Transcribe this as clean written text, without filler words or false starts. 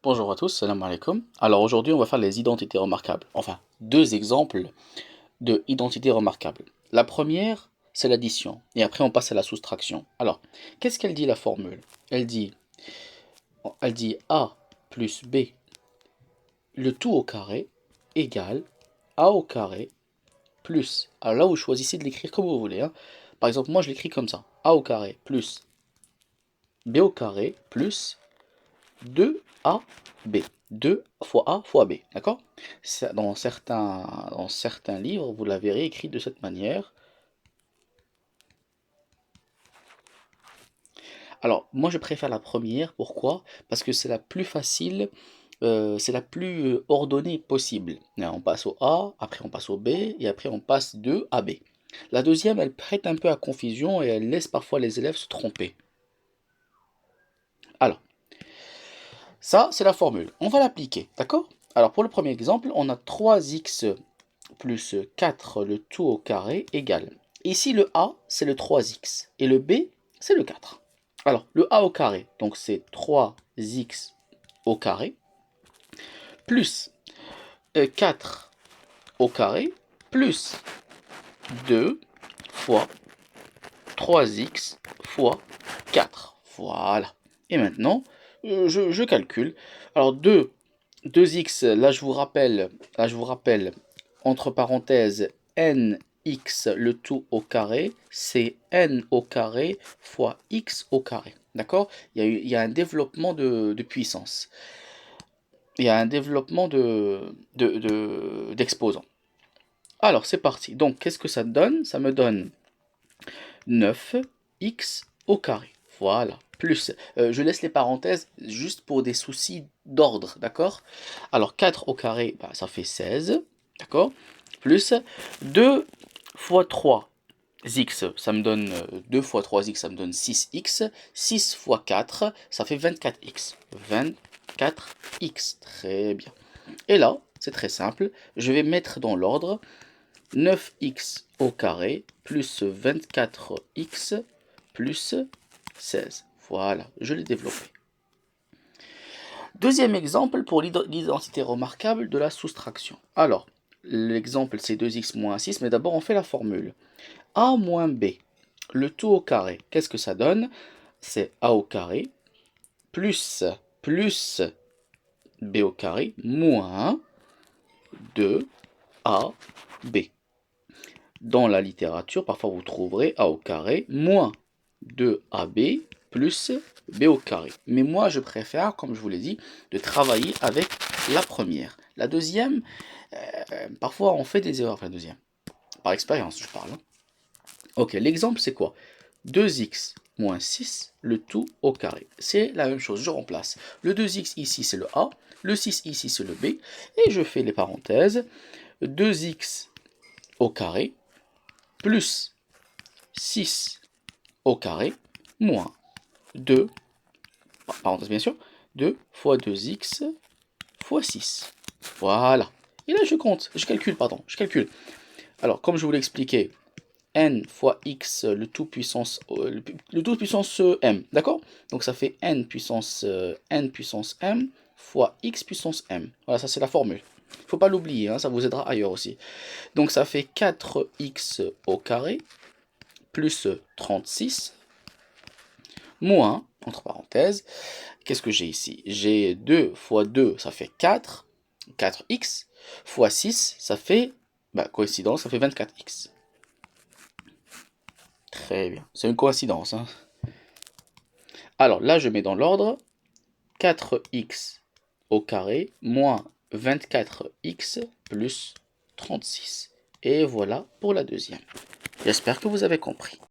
Bonjour à tous, salam alaikum. Alors aujourd'hui on va faire les identités remarquables. Enfin, deux exemples de identités remarquables. La première, c'est l'addition. Et après on passe à la soustraction. Alors, qu'est-ce qu'elle dit la formule? Elle dit A plus B, le tout au carré, égale A au carré plus. Alors là vous choisissez de l'écrire comme vous voulez, hein. Par exemple, moi je l'écris comme ça. A au carré plus B au carré plus 2AB. 2 fois A fois B, d'accord? Dans certains livres, vous la verrez écrit de cette manière. Alors, moi je préfère la première, pourquoi? Parce que c'est la plus facile, c'est la plus ordonnée possible. On passe au A, après on passe au B, et après on passe de à B. La deuxième, elle prête un peu à confusion et elle laisse parfois les élèves se tromper. Alors, ça c'est la formule. On va l'appliquer, d'accord? Alors pour le premier exemple, on a 3x plus 4 le tout au carré égale. Ici, le A, c'est le 3x. Et le B, c'est le 4. Alors, le A au carré, donc c'est 3x au carré, plus 4 au carré, plus 2 fois 3x fois 4. Voilà. Et maintenant, je calcule. Alors, 2x, là je vous rappelle, entre parenthèses, nx le tout au carré, c'est n au carré fois x au carré. D'accord? Il y a un développement de puissance. Il y a un développement d'exposants. Alors, c'est parti. Donc, qu'est-ce que ça donne? Ça me donne 9x au carré. Voilà. Plus, je laisse les parenthèses juste pour des soucis d'ordre, d'accord? Alors 4 au carré, bah, ça fait 16, d'accord? Plus 2 fois 3x, ça me donne 2 fois 3x, ça me donne 6x. 6 fois 4, ça fait 24x. 24x, très bien. Et là, c'est très simple, je vais mettre dans l'ordre 9x au carré plus 24x plus 16. Voilà, je l'ai développé. Deuxième exemple pour l'identité remarquable de la soustraction. Alors, l'exemple c'est 2x moins 6, mais d'abord on fait la formule. A moins B, le tout au carré, qu'est-ce que ça donne? C'est A au carré plus B au carré moins 2AB. Dans la littérature, parfois vous trouverez A au carré moins 2AB plus B au carré. Mais moi, je préfère, comme je vous l'ai dit, de travailler avec la première. La deuxième, parfois on fait des erreurs. Enfin, la deuxième, par expérience, je parle, hein. Ok, l'exemple c'est quoi? 2x moins 6, le tout au carré. C'est la même chose, je remplace. Le 2x ici c'est le A, le 6 ici c'est le B, et je fais les parenthèses. 2x au carré plus 6 au carré moins 2, parenthèse bien sûr, 2 fois 2x fois 6. Voilà. Et là je calcule. Alors comme je vous l'ai expliqué, n fois x, le tout puissance m, d'accord? Donc ça fait n puissance m fois x puissance m. Voilà, ça c'est la formule. Il ne faut pas l'oublier, hein, ça vous aidera ailleurs aussi. Donc ça fait 4x au carré plus 36 moins, entre parenthèses, qu'est-ce que j'ai ici? J'ai 2 fois 2, ça fait 4, 4x, fois 6, ça fait, coïncidence, ça fait 24x. Très bien, c'est une coïncidence, hein. Alors là, je mets dans l'ordre 4x au carré moins 24x plus 36. Et voilà pour la deuxième. J'espère que vous avez compris.